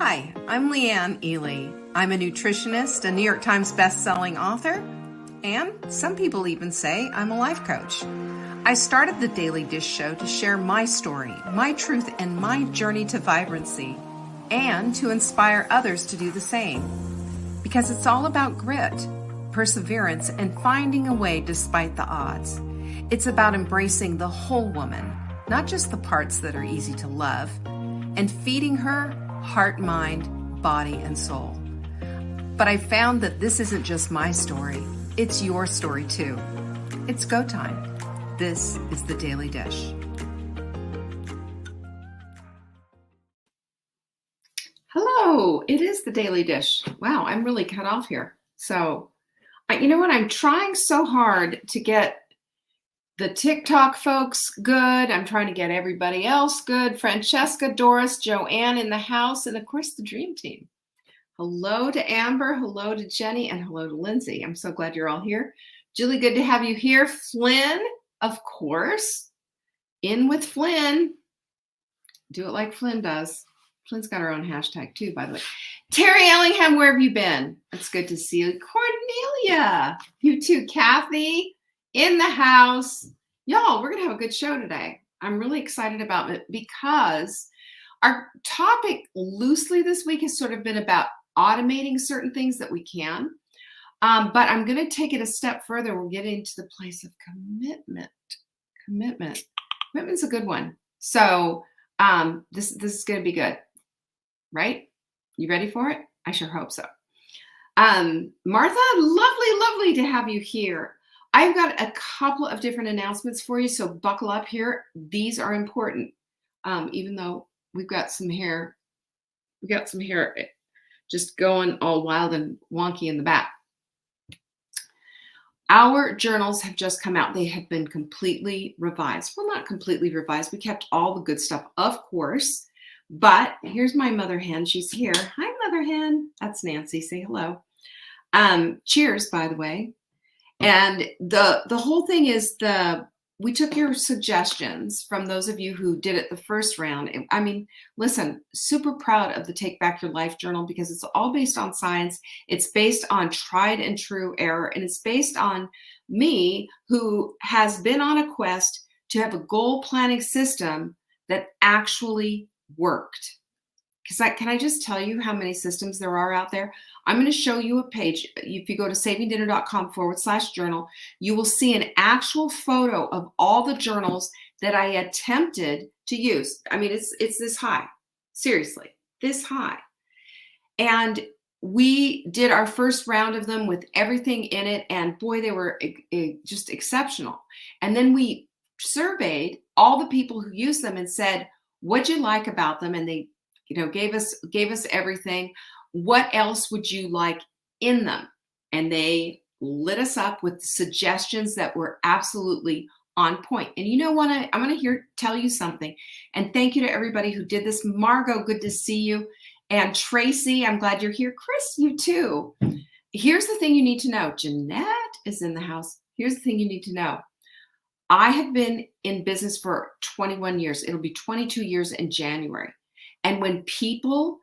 Hi, I'm Leanne Ely. I'm a nutritionist, a New York Times best-selling author, and some people even say I'm a life coach. I started the Daily Dish Show to share my story, my truth, and my journey to vibrancy, and to inspire others to do the same. Because it's all about grit, perseverance, and finding a way despite the odds. It's about embracing the whole woman, not just the parts that are easy to love, and feeding her heart, mind, body, and soul. But I found that this isn't just my story, it's your story too. It's go time. This is the Daily Dish. Hello, it is the Daily Dish. Wow, I'm really cut off here. So, you know what? I'm trying so hard to get the TikTok folks good. I'm trying to get everybody else good. Francesca, Doris, Joanne in the house, and of course the dream team. Hello to Amber, hello to Jenny, and hello to Lindsay. I'm so glad you're all here. Julie, good to have you here. Flynn, of course. In with Flynn. Do it like Flynn does. Flynn's got her own hashtag too, by the way. Terry Ellingham, where have you been? It's good to see you. Cornelia, you too. Kathy, in the house. Y'all, we're going to have a good show today. I'm really excited about it because our topic loosely this week has sort of been about automating certain things that we can. But I'm going to take it a step further. We're getting to the place of commitment. Commitment's a good one. So this is going to be good, right? You ready for it? I sure hope so. Martha, lovely to have you here. I've got a couple of different announcements for you, so buckle up here. These are important, even though we've got some hair just going all wild and wonky in the back. Our journals have just come out. They have been completely revised. Well, not completely revised. We kept all the good stuff, of course. But here's my mother hen. She's here. Hi, mother hen. That's Nancy. Say hello. Cheers, by the way. And the whole thing is we took your suggestions from those of you who did it the first round. I mean, listen, super proud of the Take Back Your Life journal because it's all based on science. It's based on tried and true error. And it's based on me, who has been on a quest to have a goal planning system that actually worked. Because can I just tell you how many systems there are out there? I'm going to show you a page. If you go to savingdinner.com/journal, you will see an actual photo of all the journals that I attempted to use. I mean, it's this high. Seriously, this high. And we did our first round of them with everything in it. And boy, they were just exceptional. And then we surveyed all the people who used them and said, what'd you like about them? And they gave us everything. What else would you like in them? And they lit us up with suggestions that were absolutely on point. And you know what? I'm going to tell you something. And thank you to everybody who did this. Margot, good to see you. And Tracy, I'm glad you're here. Chris, you too. Here's the thing you need to know. Jeanette is in the house. Here's the thing you need to know. I have been in business for 21 years. It'll be 22 years in January. And when people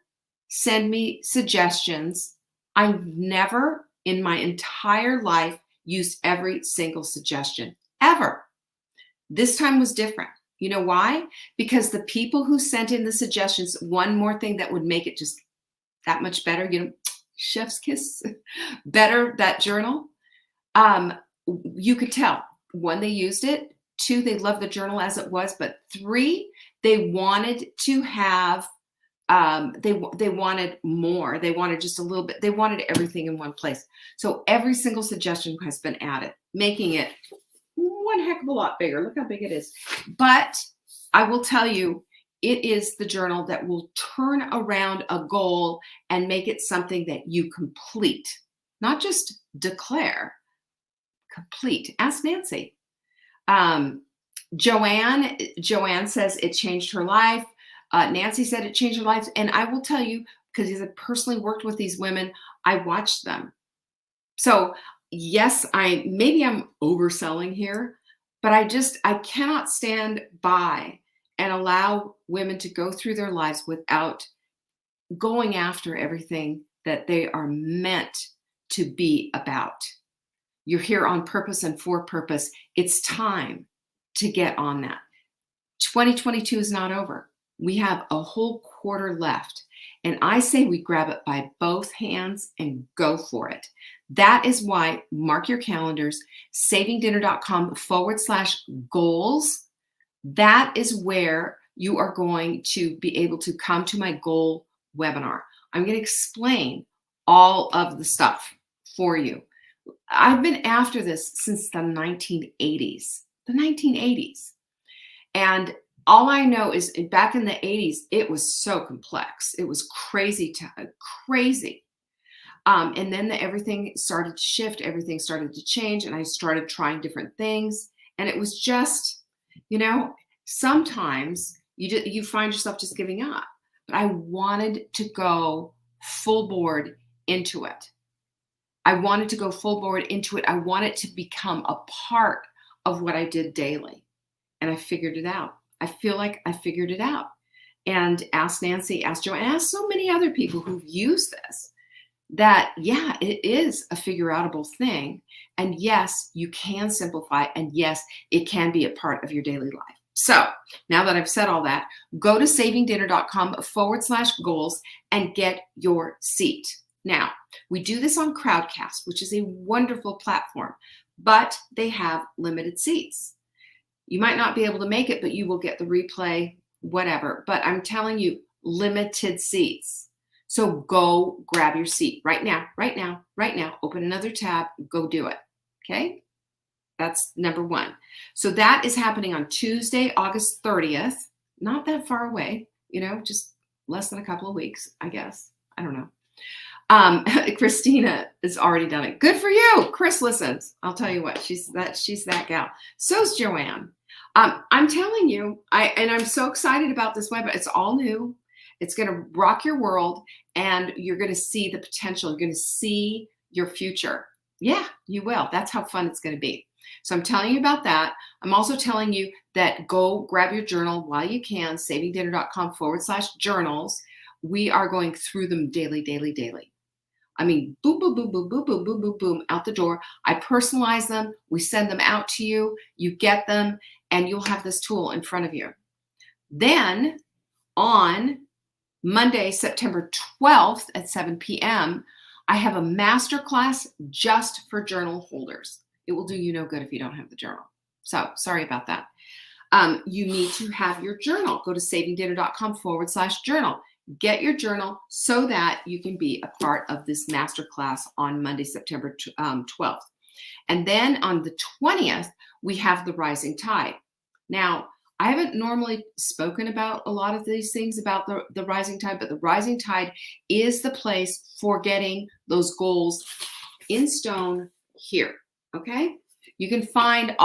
send me suggestions, I've never in my entire life used every single suggestion, ever. This time was different. You know why? Because the people who sent in the suggestions, one more thing that would make it just that much better, chef's kiss, better, that journal, you could tell. One, they used it. Two, they loved the journal as it was. But three, they wanted to have, they wanted more. They wanted just a little bit. They wanted everything in one place. So every single suggestion has been added, making it one heck of a lot bigger. Look how big it is. But I will tell you, it is the journal that will turn around a goal and make it something that you complete, not just declare. Complete. Ask Nancy. Joanne says it changed her life. Nancy said it changed her life. And I will tell you, because I personally worked with these women, I watched them. So yes, maybe I'm overselling here, but I cannot stand by and allow women to go through their lives without going after everything that they are meant to be about. You're here on purpose and for purpose. It's time to get on that. 2022 is not over. We have a whole quarter left. And I say we grab it by both hands and go for it. That is why, mark your calendars, savingdinner.com/goals. That is where you are going to be able to come to my goal webinar. I'm going to explain all of the stuff for you. I've been after this since the 1980s. The 1980s. And all I know is back in the 80s, it was so complex. It was crazy. And then everything started to shift. Everything started to change. And I started trying different things. And it was just, sometimes you find yourself just giving up. But I wanted to go full board into it. I wanted to become a part of what I did daily. And I figured it out. I feel like I figured it out. And ask Nancy, ask Joanne, ask so many other people who've used this, that, yeah, it is a figure-outable thing. And yes, you can simplify. And yes, it can be a part of your daily life. So now that I've said all that, go to savingdinner.com/goals and get your seat. Now, we do this on Crowdcast, which is a wonderful platform, but they have limited seats. You might not be able to make it, but you will get the replay, whatever. But I'm telling you, limited seats. So go grab your seat right now. Open another tab, go do it. Okay? That's number one. So that is happening on Tuesday, August 30th. Not that far away, just less than a couple of weeks, I guess. I don't know. Christina has already done it. Good for you. Chris listens. I'll tell you what, she's that gal. So's Joanne. I'm telling you, I'm so excited about this web. It's all new. It's going to rock your world, and you're going to see the potential. You're going to see your future. Yeah, you will. That's how fun it's going to be. So I'm telling you about that. I'm also telling you that go grab your journal while you can, savingdinner.com/journals. We are going through them daily. I mean, boom, boom, boom, boom, boom, boom, boom, boom, boom, out the door. I personalize them. We send them out to you. You get them, and you'll have this tool in front of you. Then on Monday, September 12th at 7 p.m., I have a masterclass just for journal holders. It will do you no good if you don't have the journal. So sorry about that. You need to have your journal. Go to savingdinner.com/journal. Get your journal so that you can be a part of this masterclass on Monday, September 12th. And then on the 20th, we have the Rising Tide. Now, I haven't normally spoken about a lot of these things about the Rising Tide, but the Rising Tide is the place for getting those goals in stone here, okay? You can find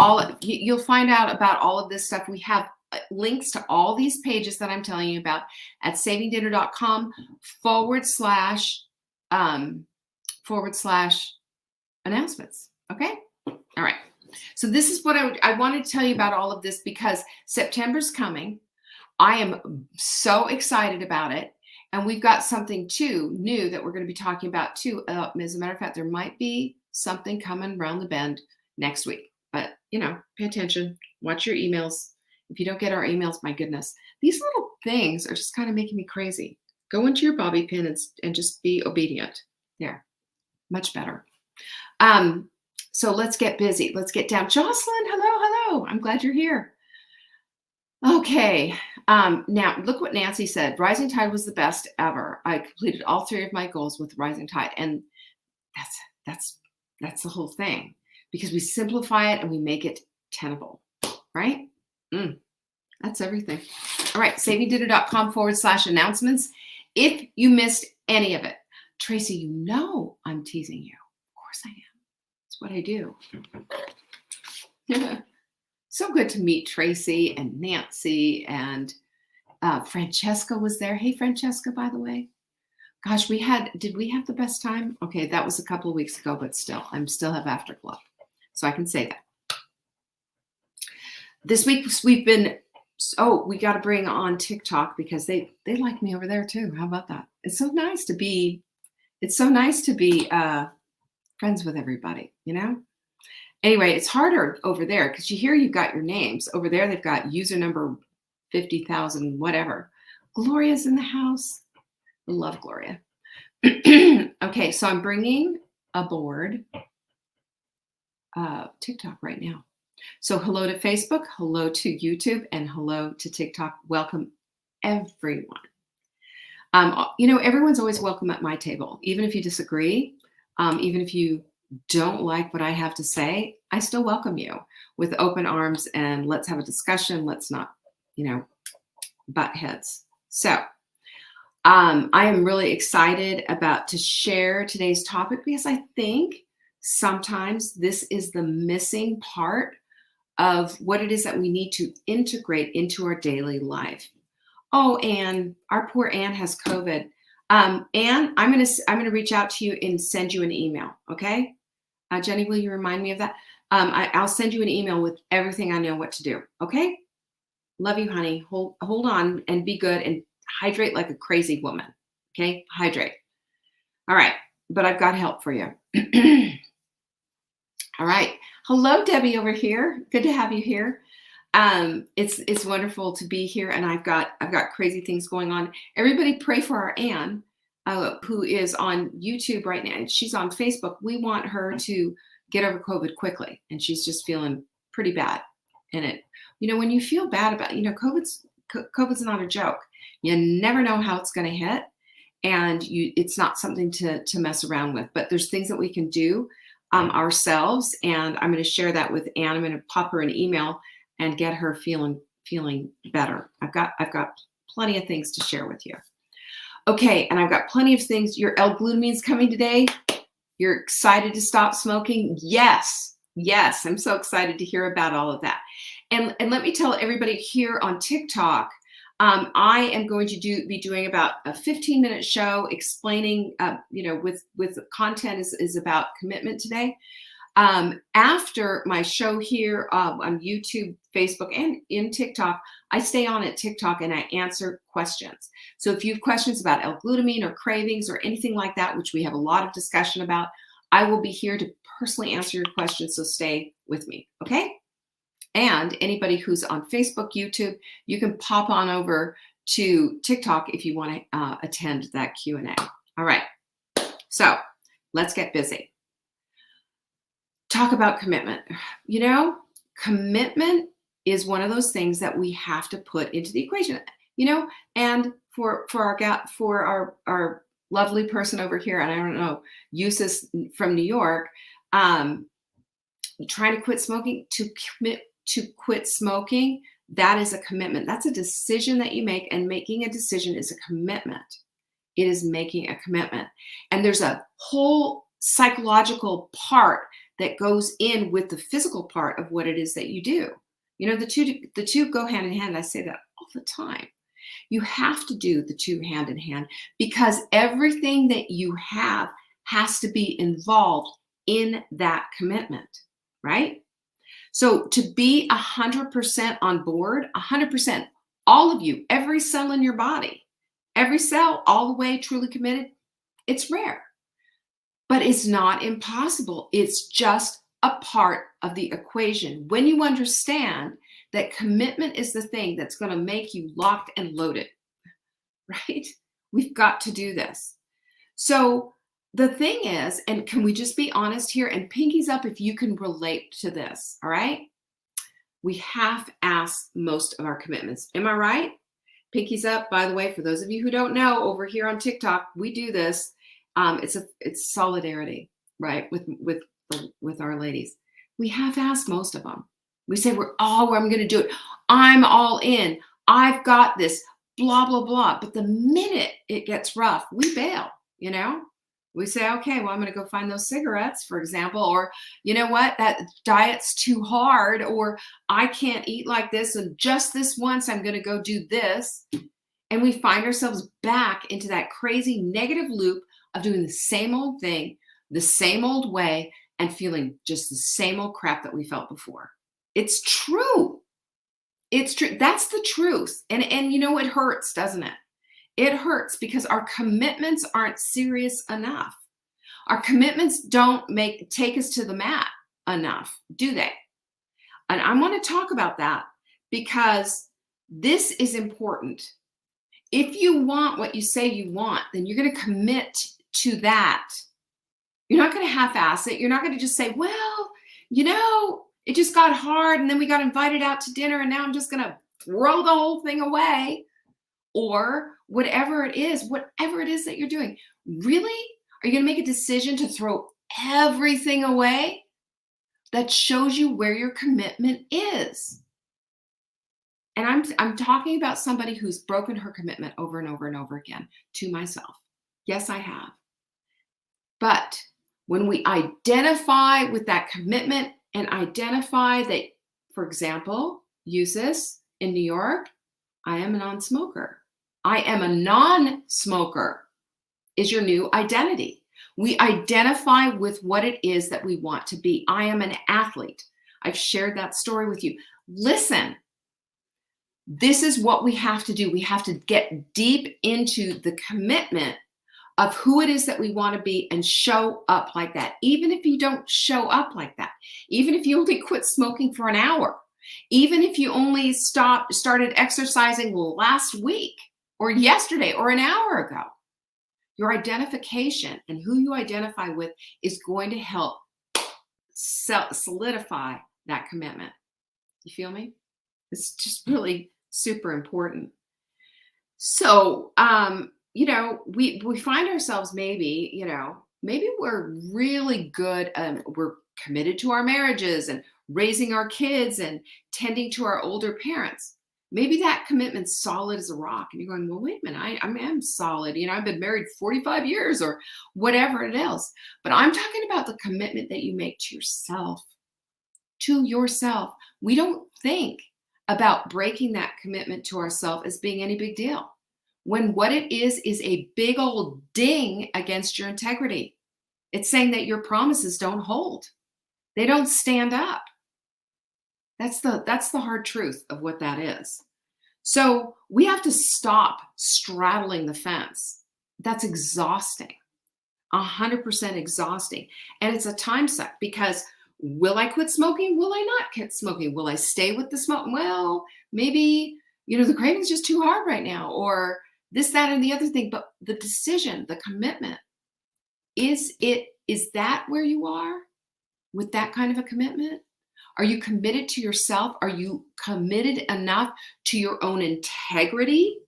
you'll find out about all of this stuff. We have links to all these pages that I'm telling you about at savingdinner.com/announcements. Okay. All right. So this is what I wanted to tell you about all of this, because September's coming. I am so excited about it. And we've got something too new that we're going to be talking about too. As a matter of fact, there might be something coming around the bend next week, but pay attention, watch your emails. If you don't get our emails, my goodness, these little things are just kind of making me crazy. Go into your bobby pin and just be obedient. There, much better. So let's get busy. Let's get down. Jocelyn, hello. I'm glad you're here. Okay. Now look what Nancy said. Rising Tide was the best ever. I completed all 3 of my goals with Rising Tide, and that's the whole thing, because we simplify it and we make it tenable, right? That's everything. All right, savingdinner.com/announcements. If you missed any of it, Tracy, I'm teasing you. Of course I am. It's what I do. So good to meet Tracy and Nancy, and Francesca was there. Hey, Francesca, by the way. Gosh, did we have the best time? Okay, that was a couple of weeks ago, but still, I still have afterglow. So I can say that. This week, we've been Oh, we got to bring on TikTok because they like me over there too. How about that? It's so nice to be friends with everybody, you know? Anyway, it's harder over there because you hear you've got your names. Over there, they've got user number 50,000, whatever. Gloria's in the house. I love Gloria. Okay, so I'm bringing aboard TikTok right now. So hello to Facebook, hello to YouTube, and hello to TikTok. Welcome, everyone. Everyone's always welcome at my table, even if you disagree, even if you don't like what I have to say, I still welcome you with open arms and let's have a discussion. Let's not, butt heads. So I am really excited about to share today's topic because I think sometimes this is the missing part of what it is that we need to integrate into our daily life. Oh, Anne, our poor Anne has COVID. Anne, I'm gonna reach out to you and send you an email. Okay, Jenny, will you remind me of that? I'll send you an email with everything I know what to do. Okay, love you, honey. Hold on and be good and hydrate like a crazy woman. Okay, hydrate. All right, but I've got help for you. All right. Hello, Debbie over here. Good to have you here. It's wonderful to be here, and I've got crazy things going on. Everybody, pray for our Anne, who is on YouTube right now. She's on Facebook. We want her to get over COVID quickly, and she's just feeling pretty bad. And when you feel bad about, COVID's not a joke. You never know how it's going to hit, and it's not something to mess around with. But there's things that we can do ourselves, and I'm going to share that with Anne. I'm going to pop her an email and get her feeling better. I've got plenty of things to share with you. Okay, and I've got plenty of things. Your L-glutamine's coming today. You're excited to stop smoking? Yes, I'm so excited to hear about all of that. And let me tell everybody here on TikTok, I am going to be doing about a 15-minute show explaining, with content is about commitment today. After my show here on YouTube, Facebook, and in TikTok, I stay on at TikTok and I answer questions. So if you have questions about L-glutamine or cravings or anything like that, which we have a lot of discussion about, I will be here to personally answer your questions. So stay with me, okay? And anybody who's on Facebook, YouTube, you can pop on over to TikTok if you want to attend that Q&A. All right, so let's get busy. Talk about commitment. Commitment is one of those things that we have to put into the equation. And for our lovely person over here, and I don't know, Eustace from New York, trying to quit smoking, to quit smoking, that is a commitment. That's a decision that you make, and making a decision is a commitment. It is making a commitment. And there's a whole psychological part that goes in with the physical part of what it is that you do. The two go hand in hand. I say that all the time. You have to do the two hand in hand because everything that you have has to be involved in that commitment, right? So to be 100% on board, 100%, all of you, every cell in your body, every cell all the way truly committed, it's rare. But it's not impossible. It's just a part of the equation. When you understand that commitment is the thing that's going to make you locked and loaded, right? We've got to do this. So the thing is, and can we just be honest here, and pinkies up if you can relate to this, all right? We half-ass most of our commitments. Am I right? Pinkies up, by the way, for those of you who don't know, over here on TikTok, we do this. It's solidarity, right? With our ladies. We half-ass most of them. We say I'm going to do it. I'm all in. I've got this, blah, blah, blah. But the minute it gets rough, we bail, We say, okay, well, I'm going to go find those cigarettes, for example, or you know what, that diet's too hard, or I can't eat like this, and just this once I'm going to go do this. And we find ourselves back into that crazy negative loop of doing the same old thing, the same old way, and feeling just the same old crap that we felt before. It's true. It's true. That's the truth. And you know, it hurts, doesn't it? It hurts because our commitments aren't serious enough. Our commitments don't take us to the mat enough, do they? And I want to talk about that because this is important. If you want what you say you want, then you're going to commit to that. You're not going to half-ass it. You're not going to just say, well, you know, it just got hard and then we got invited out to dinner and now I'm just going to throw the whole thing away. Or whatever it is that you're doing. Really? Are you going to make a decision to throw everything away? That shows you where your commitment is. And I'm talking about somebody who's broken her commitment over and over and over again to myself. Yes, I have. But when we identify with that commitment and identify that, for example, use this in New York, I am a non-smoker. I am a non-smoker is your new identity. We identify with what it is that we want to be. I am an athlete. I've shared that story with you. Listen, this is what we have to do. We have to get deep into the commitment of who it is that we want to be and show up like that. Even if you don't show up like that, even if you only quit smoking for an hour, even if you only started exercising last week or yesterday or an hour ago, your identification and who you identify with is going to help solidify that commitment. You feel me? It's just really super important. So, you know, we find ourselves maybe, you know, maybe we're really good. We're committed to our marriages and raising our kids and tending to our older parents. Maybe that commitment's solid as a rock. And you're going, well, wait a minute, I'm solid. You know, I've been married 45 years or whatever it is. But I'm talking about the commitment that you make to yourself. To yourself. We don't think about breaking that commitment to ourselves as being any big deal. When what it is a big old ding against your integrity. It's saying that your promises don't hold. They don't stand up. That's the hard truth of what that is. So we have to stop straddling the fence. That's exhausting, 100% exhausting. And it's a time suck because will I quit smoking? Will I not quit smoking? Will I stay with the smoke? Well, maybe, you know, the craving's just too hard right now, or this, that, and the other thing. But the decision, the commitment, is that where you are with that kind of a commitment? Are you committed to yourself? Are you committed enough to your own integrity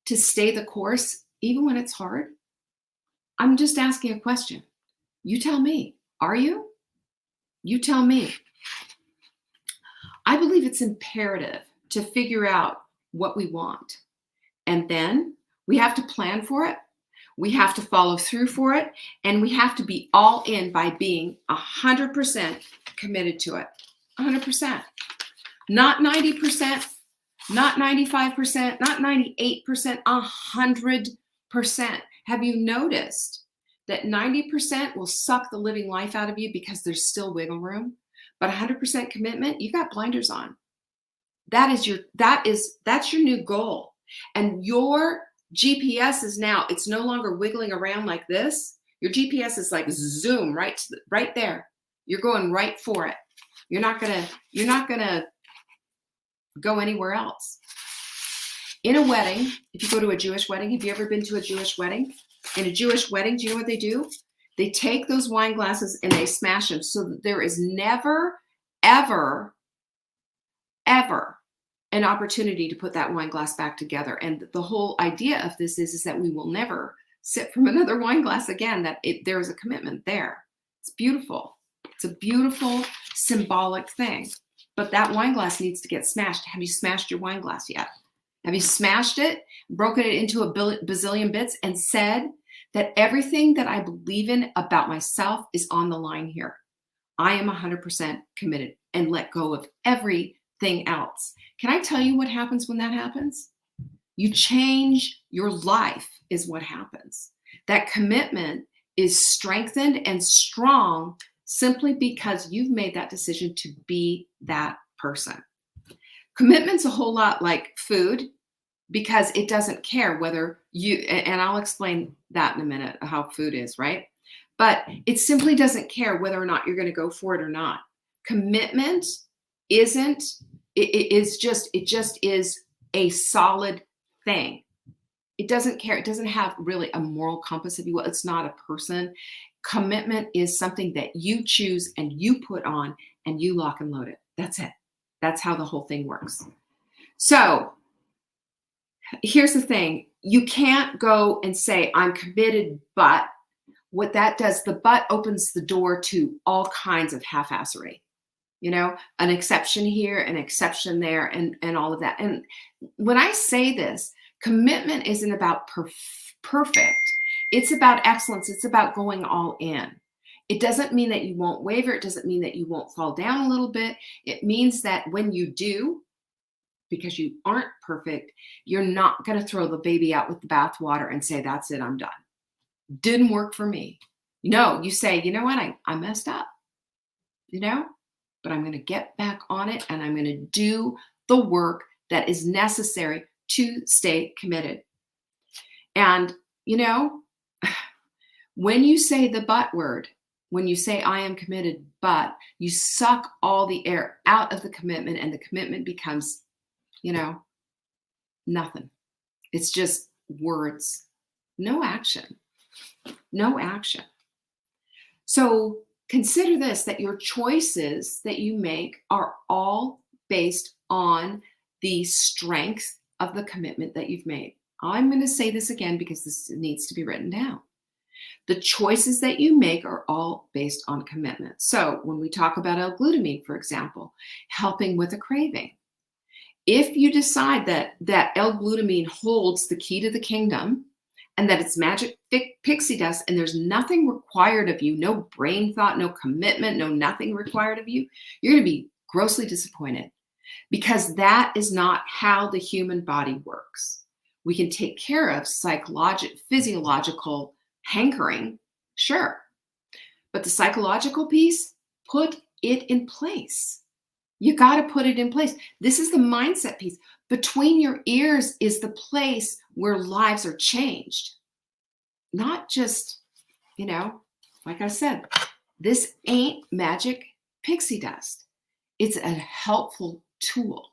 to stay the course even when it's hard? I'm just asking a question. You tell me. Are you? You tell me. I believe it's imperative to figure out what we want. And then we have to plan for it. We have to follow through for it. And we have to be all in by being 100% committed to it. 100%. Not 90%, not 95%, not 98%, 100%. Have you noticed that 90% will suck the living life out of you because there's still wiggle room? But 100% commitment, you got blinders on. That's your new goal. And your GPS is now, it's no longer wiggling around like this. Your GPS is like zoom right there. You're going right for it. You're not gonna go anywhere else. In a wedding, if you go to a Jewish wedding, have you ever been to a Jewish wedding? In a Jewish wedding, do you know what they do? They take those wine glasses and they smash them so that there is never, ever, ever an opportunity to put that wine glass back together. And the whole idea of this is that we will never sip from another wine glass again, that there is a commitment there. It's beautiful. It's a beautiful symbolic thing. But that wine glass needs to get smashed. Have you smashed your wine glass yet? Have you smashed it, broken it into a bazillion bits, and said that everything that I believe in about myself is on the line here? I am 100% committed and let go of everything else. Can I tell you what happens when that happens? You change your life is what happens. That commitment is strengthened and strong simply because you've made that decision to be that person. Commitment's a whole lot like food because it doesn't care whether and I'll explain that in a minute, how food is, right? But it simply doesn't care whether or not you're going to go for it or not. Commitment isn't, it just is a solid thing. It doesn't care. It doesn't have really a moral compass, if you will. It's not a person. Commitment is something that you choose and you put on and you lock and load it. That's it. That's how the whole thing works. So here's the thing. You can't go and say, I'm committed, but what that does, the but opens the door to all kinds of half-assery. You know, an exception here, an exception there, and all of that. And when I say this, commitment isn't about perfect. It's about excellence. It's about going all in. It doesn't mean that you won't waver. It doesn't mean that you won't fall down a little bit. It means that when you do, because you aren't perfect, you're not going to throw the baby out with the bathwater and say, that's it, I'm done. Didn't work for me. No, you say, you know what, I messed up, you know, but I'm going to get back on it and I'm going to do the work that is necessary to stay committed. And, you know, when you say the but word, when you say I am committed, but you suck all the air out of the commitment and the commitment becomes, you know, nothing. It's just words, no action, no action. So consider this, that your choices that you make are all based on the strength of the commitment that you've made. I'm going to say this again because this needs to be written down. The choices that you make are all based on commitment. So when we talk about L-glutamine, for example, helping with a craving, if you decide that L-glutamine holds the key to the kingdom and that it's magic pixie dust and there's nothing required of you, no brain thought, no commitment, no nothing required of you, you're going to be grossly disappointed because that is not how the human body works. We can take care of physiological hankering, sure. But the psychological piece, put it in place. You got to put it in place. This is the mindset piece. Between your ears is the place where lives are changed. Not just, you know, like I said, this ain't magic pixie dust. It's a helpful tool.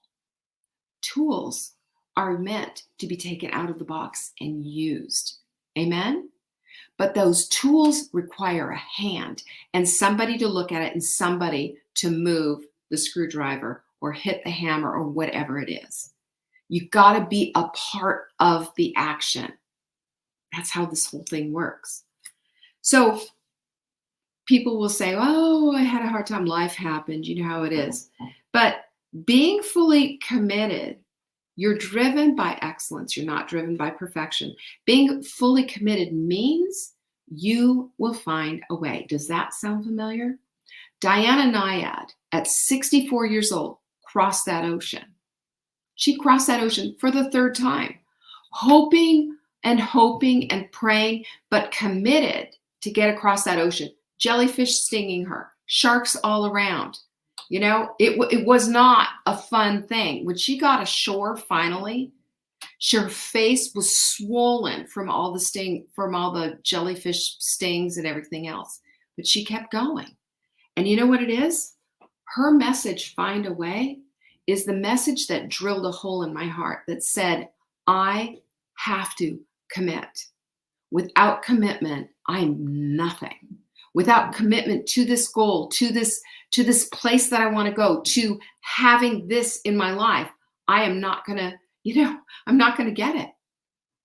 Tools are meant to be taken out of the box and used. Amen? But those tools require a hand and somebody to look at it and somebody to move the screwdriver or hit the hammer or whatever it is. You've got to be a part of the action. That's how this whole thing works. So people will say, oh, I had a hard time. Life happened. You know how it is. But being fully committed, you're driven by excellence. You're not driven by perfection. Being fully committed means you will find a way. Does that sound familiar? Diana Nyad, at 64 years old, crossed that ocean. She crossed that ocean for the third time, hoping and praying, but committed to get across that ocean. Jellyfish stinging her, sharks all around. You know, it was not a fun thing. When she got ashore finally, her face was swollen from all the jellyfish stings and everything else. But she kept going. And you know what it is? Her message, Find a Way, is the message that drilled a hole in my heart that said, I have to commit. Without commitment, I'm nothing. Without commitment to this goal, to this place that I want to go, to having this in my life, I am not going to, I'm not going to get it.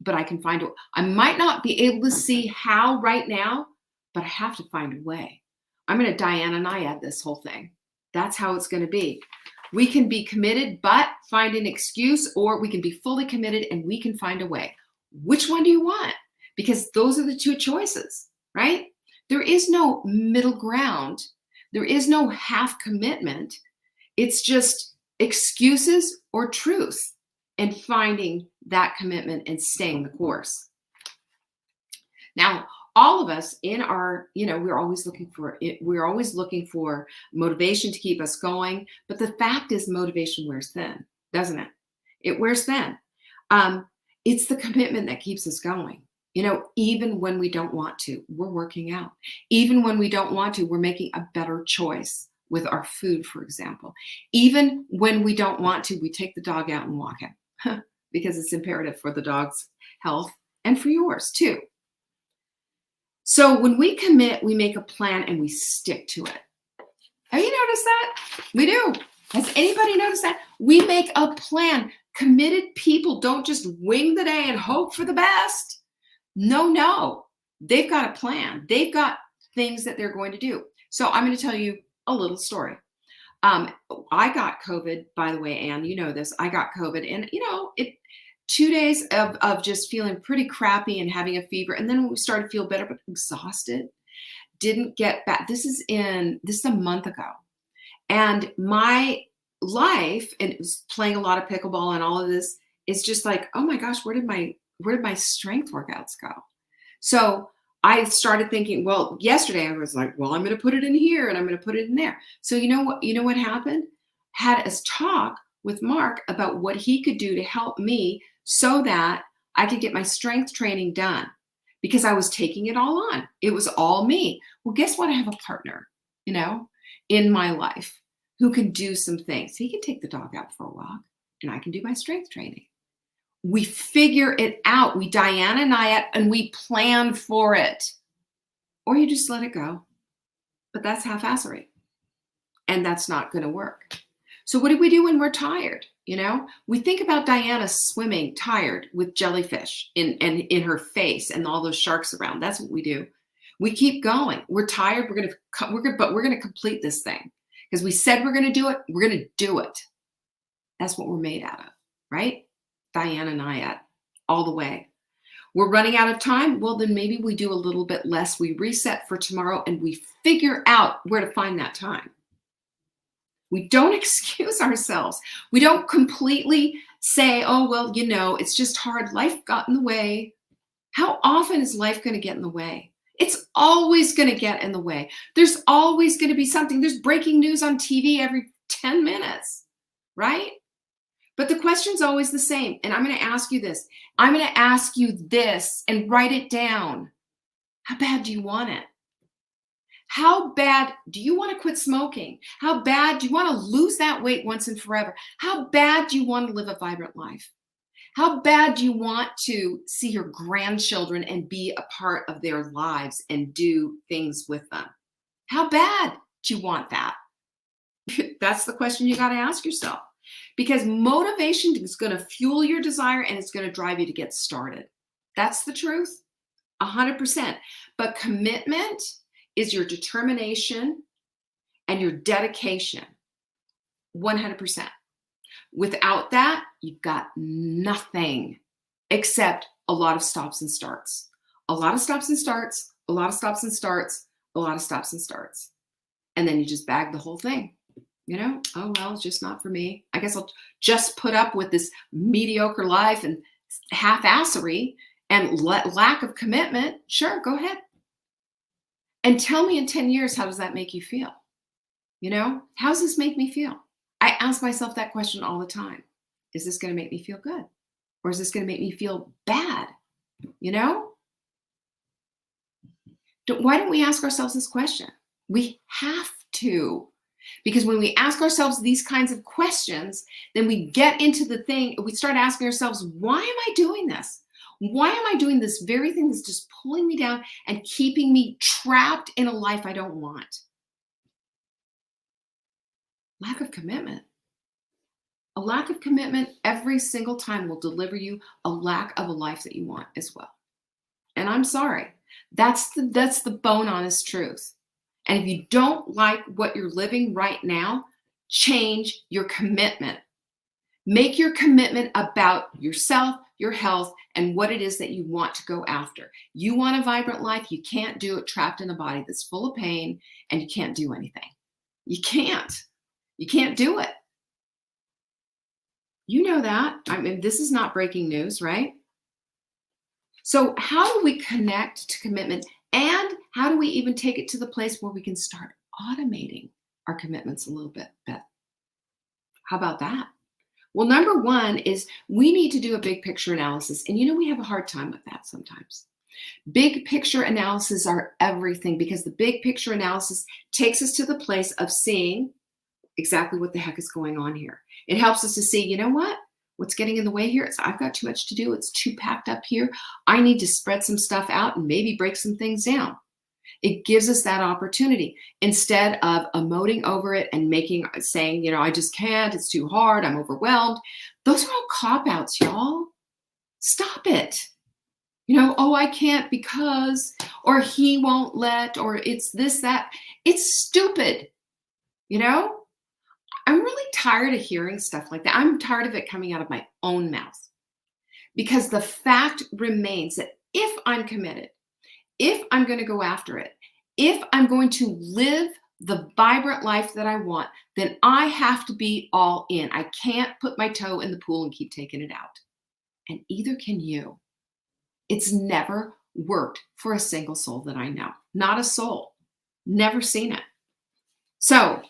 But I can find a way. I might not be able to see how right now, but I have to find a way. I'm going to Diana Nyad this whole thing. That's how it's going to be. We can be committed, but find an excuse, or we can be fully committed and we can find a way. Which one do you want? Because those are the two choices, right? There is no middle ground. There is no half commitment. It's just excuses or truth and finding that commitment and staying the course. Now, all of us in our, we're always looking for motivation to keep us going. But the fact is motivation wears thin. doesn't it? It wears thin. Um, it's the commitment that keeps us going. Even when we don't want to, we're working out. Even when we don't want to, we're making a better choice with our food, for example. Even when we don't want to, we take the dog out and walk him because it's imperative for the dog's health and for yours too. So when we commit, we make a plan and we stick to it. Have you noticed that? We do. Has anybody noticed that? We make a plan. Committed people don't just wing the day and hope for the best. No. They've got a plan. They've got things that they're going to do. So I'm going to tell you a little story. I got COVID, by the way, Anne, you know this. I got COVID, and it 2 days of just feeling pretty crappy and having a fever, and then we started to feel better, but exhausted. Didn't get back. This is a month ago, and my life and it was playing a lot of pickleball and all of this is just like, oh my gosh, where did my strength workouts go? So I started thinking, well, yesterday I was like, well, I'm going to put it in here and I'm going to put it in there. So you know what happened? Had a talk with Mark about what he could do to help me so that I could get my strength training done because I was taking it all on. It was all me. Well, guess what? I have a partner, in my life who can do some things. He can take the dog out for a walk and I can do my strength training. We figure it out. We Diana and I and we plan for it. Or you just let it go. But that's half-assery. And that's not going to work. So what do we do when we're tired? We think about Diana swimming tired with jellyfish in her face and all those sharks around. That's what we do. We keep going. We're tired. But we're going to complete this thing because we said we're going to do it. We're going to do it. That's what we're made out of, right? Diana and I all the way. We're running out of time. Well, then maybe we do a little bit less. We reset for tomorrow and we figure out where to find that time. We don't excuse ourselves. We don't completely say, oh, well, it's just hard. Life got in the way. How often is life going to get in the way? It's always going to get in the way. There's always going to be something. There's breaking news on TV every 10 minutes, right? But the question's always the same. And I'm going to ask you this. I'm going to ask you this and write it down. How bad do you want it? How bad do you want to quit smoking? How bad do you want to lose that weight once and forever? How bad do you want to live a vibrant life? How bad do you want to see your grandchildren and be a part of their lives and do things with them? How bad do you want that? That's the question you got to ask yourself. Because motivation is going to fuel your desire and it's going to drive you to get started. That's the truth, 100%. But commitment is your determination and your dedication, 100%. Without that, you've got nothing except a lot of stops and starts. A lot of stops and starts, a lot of stops and starts, a lot of stops and starts. And then you just bag the whole thing. Oh, well, it's just not for me. I guess I'll just put up with this mediocre life and half-assery and lack of commitment. Sure, go ahead. And tell me in 10 years, how does that make you feel? How does this make me feel? I ask myself that question all the time. Is this going to make me feel good? Or is this going to make me feel bad? Why don't we ask ourselves this question? We have to. Because when we ask ourselves these kinds of questions, then we get into the thing, we start asking ourselves, why am I doing this? Why am I doing this very thing that's just pulling me down and keeping me trapped in a life I don't want? Lack of commitment. A lack of commitment every single time will deliver you a lack of a life that you want as well. And I'm sorry, that's the bone honest truth. And if you don't like what you're living right now, change your commitment. Make your commitment about yourself, your health, and what it is that you want to go after. You want a vibrant life, you can't do it trapped in a body that's full of pain and you can't do anything. You can't. You can't do it. You know that. I mean, this is not breaking news, right? So how do we connect to commitment? And how do we even take it to the place where we can start automating our commitments a little bit? How about that? Well, number one is we need to do a big picture analysis. And we have a hard time with that sometimes. Big picture analysis are everything because the big picture analysis takes us to the place of seeing exactly what the heck is going on here. It helps us to see, what's getting in the way here is I've got too much to do. It's too packed up here. I need to spread some stuff out and maybe break some things down. It gives us that opportunity instead of emoting over it and saying, I just can't, it's too hard, I'm overwhelmed. Those are all cop-outs, y'all. Stop it. Oh, I can't because, or he won't let, or it's this, that. It's stupid. I'm really tired of hearing stuff like that. I'm tired of it coming out of my own mouth because the fact remains that if I'm committed, if I'm going to go after it, if I'm going to live the vibrant life that I want, then I have to be all in. I can't put my toe in the pool and keep taking it out. And either can you. It's never worked for a single soul that I know. Not a soul. Never seen it. So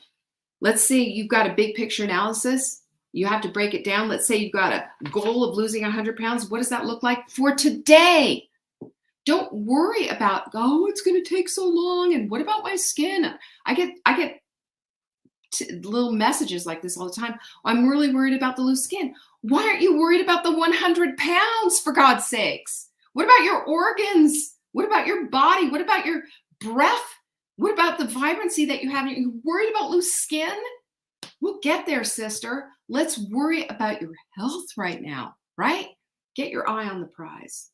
let's say you've got a big picture analysis. You have to break it down. Let's say you've got a goal of losing 100 pounds. What does that look like for today? Don't worry about, it's going to take so long. And what about my skin? I get little messages like this all the time. I'm really worried about the loose skin. Why aren't you worried about the 100 pounds, for God's sakes? What about your organs? What about your body? What about your breath? What about the vibrancy that you have? Are you worried about loose skin? We'll get there, sister. Let's worry about your health right now, right? Get your eye on the prize.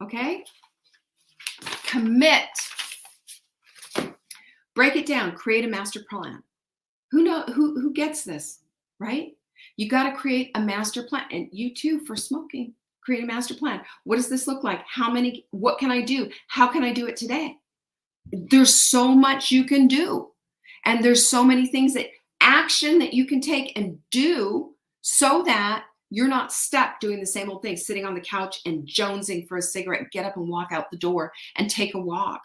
Okay? Commit. Break it down. Create a master plan. Who gets this, right? You got to create a master plan. And you too, for smoking, create a master plan. What does this look like? What can I do? How can I do it today? There's so much you can do. And there's so many things action that you can take and do so that you're not stuck doing the same old thing, sitting on the couch and jonesing for a cigarette, get up and walk out the door and take a walk.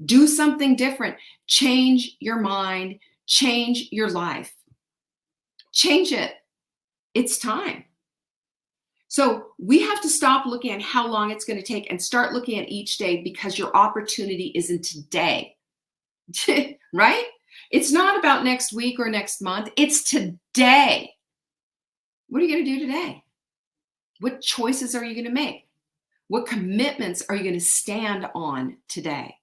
Do something different. Change your mind, change your life. Change it. It's time. So we have to stop looking at how long it's going to take and start looking at each day because your opportunity is in today, right? It's not about next week or next month. It's today. What are you going to do today? What choices are you going to make? What commitments are you going to stand on today?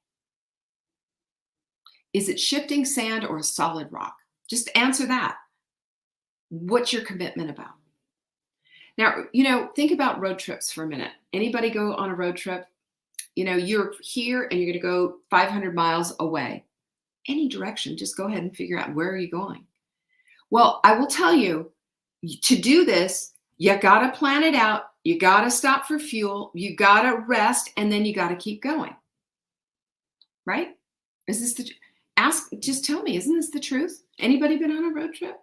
Is it shifting sand or a solid rock? Just answer that. What's your commitment about? Now, think about road trips for a minute. Anybody go on a road trip? You're here and you're going to go 500 miles away. Any direction, just go ahead and figure out where are you going. Well, I will tell you, to do this, you got to plan it out. You got to stop for fuel. You got to rest, and then you got to keep going. Right? Just tell me, isn't this the truth? Anybody been on a road trip?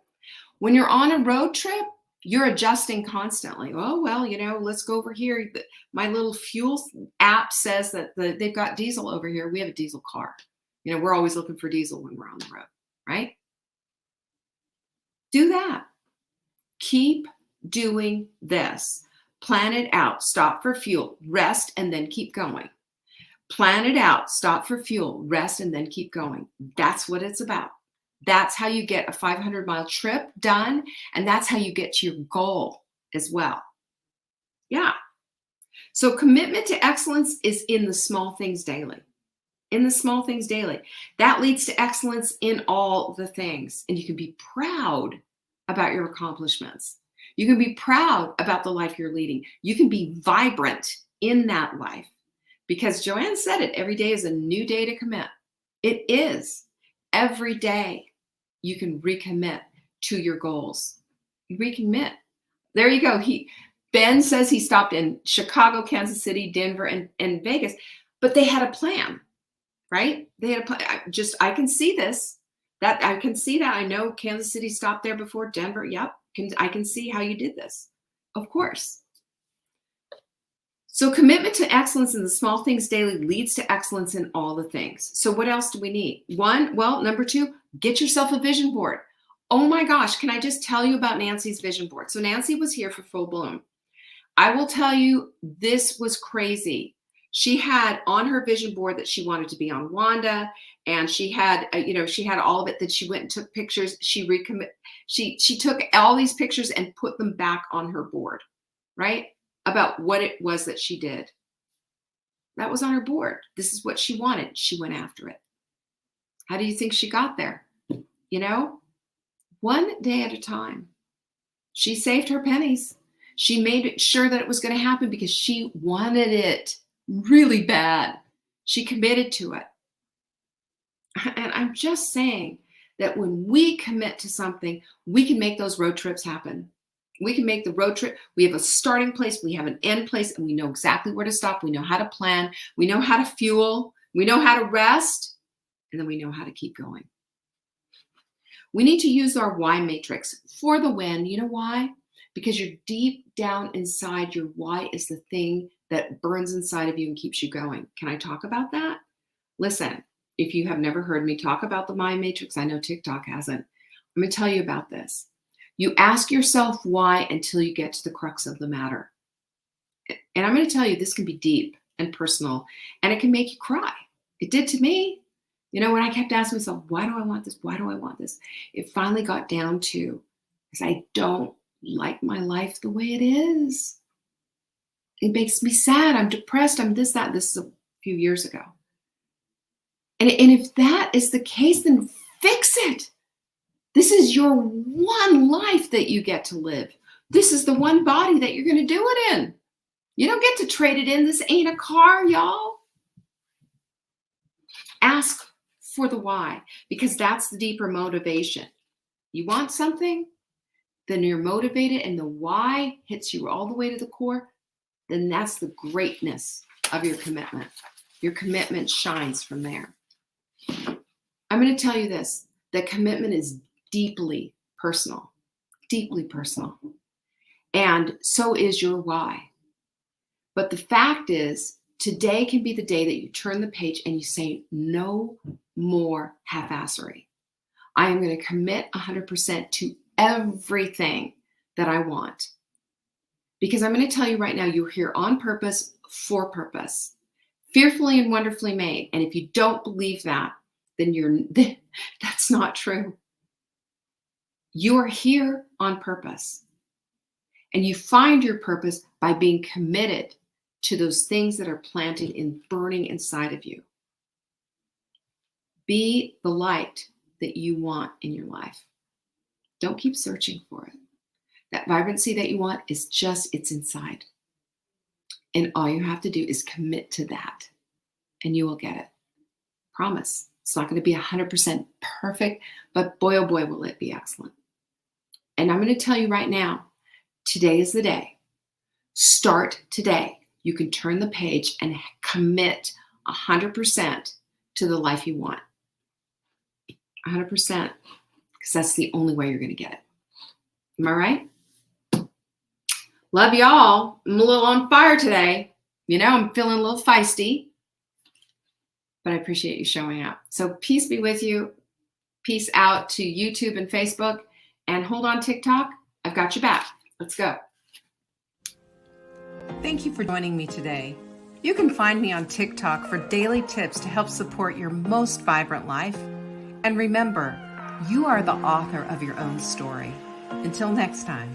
When you're on a road trip, you're adjusting constantly. Oh, well, let's go over here. My little fuel app says that they've got diesel over here. We have a diesel car. We're always looking for diesel when we're on the road, right? Do that. Keep doing this. Plan it out. Stop for fuel. Rest, and then keep going. Plan it out. Stop for fuel. Rest, and then keep going. That's what it's about. That's how you get a 500-mile trip done, and that's how you get to your goal as well. Yeah. So commitment to excellence is in the small things daily. In the small things daily. That leads to excellence in all the things. And you can be proud about your accomplishments. You can be proud about the life you're leading. You can be vibrant in that life. Because Joanne said it, every day is a new day to commit. It is. Every day you can recommit to your goals. You recommit. There you go. Ben says he stopped in Chicago, Kansas City, Denver, and Vegas, but they had a plan. Right? They had a plan. I can see this. I can see that. I know Kansas City stopped there before Denver. Yep. I can see how you did this. Of course. So commitment to excellence in the small things daily leads to excellence in all the things. So what else do we need? Number two, get yourself a vision board. Oh my gosh, can I just tell you about Nancy's vision board? So Nancy was here for Full Bloom. I will tell you, this was crazy. She had on her vision board that she wanted to be on Wanda, and she had, she had all of it. That she went and took pictures. She took all these pictures and put them back on her board, right? About what it was that she did. That was on her board. This is what she wanted. She went after it. How do you think she got there? One day at a time. She saved her pennies. She made sure that it was going to happen because she wanted it really bad. She committed to it. And I'm just saying that when we commit to something, we can make those road trips happen. We can make the road trip. We have a starting place, we have an end place, and we know exactly where to stop. We know how to plan. We know how to fuel. We know how to rest. And then we know how to keep going. We need to use our why matrix for the win. You know why? Because you're deep down inside, your why is the thing that burns inside of you and keeps you going. Can I talk about that? Listen, if you have never heard me talk about the why matrix, I know TikTok hasn't. I'm going to tell you about this. You ask yourself why until you get to the crux of the matter. And I'm going to tell you, this can be deep and personal, and it can make you cry. It did to me. When I kept asking myself, why do I want this? Why do I want this? It finally got down to, because I don't like my life the way it is. It makes me sad. I'm depressed. I'm this, that. This is a few years ago. And if that is the case, then fix it. This is your one life that you get to live. This is the one body that you're going to do it in. You don't get to trade it in. This ain't a car, y'all. Ask for the why, because that's the deeper motivation. You want something, then you're motivated, and the why hits you all the way to the core, then that's the greatness of your commitment. Your commitment shines from there. I'm going to tell you this, that commitment is deeply personal, and so is your why. But the fact is, today can be the day that you turn the page and you say, no more half-assery. I am going to commit 100% to everything that I want. Because I'm going to tell you right now, you're here on purpose, for purpose, fearfully and wonderfully made. And if you don't believe that, then that's not true. You are here on purpose. And you find your purpose by being committed to those things that are planted and burning inside of you. Be the light that you want in your life. Don't keep searching for it. That vibrancy that you want is it's inside. And all you have to do is commit to that, and you will get it. Promise. It's not going to be 100% perfect, but boy, oh boy, will it be excellent. And I'm going to tell you right now, today is the day. Start today. You can turn the page and commit 100% to the life you want. 100%, because that's the only way you're going to get it. Am I right? Love y'all. I'm a little on fire today. I'm feeling a little feisty, but I appreciate you showing up. So peace be with you. Peace out to YouTube and Facebook, and hold on TikTok. I've got your back. Let's go. Thank you for joining me today. You can find me on TikTok for daily tips to help support your most vibrant life. And remember, you are the author of your own story. Until next time.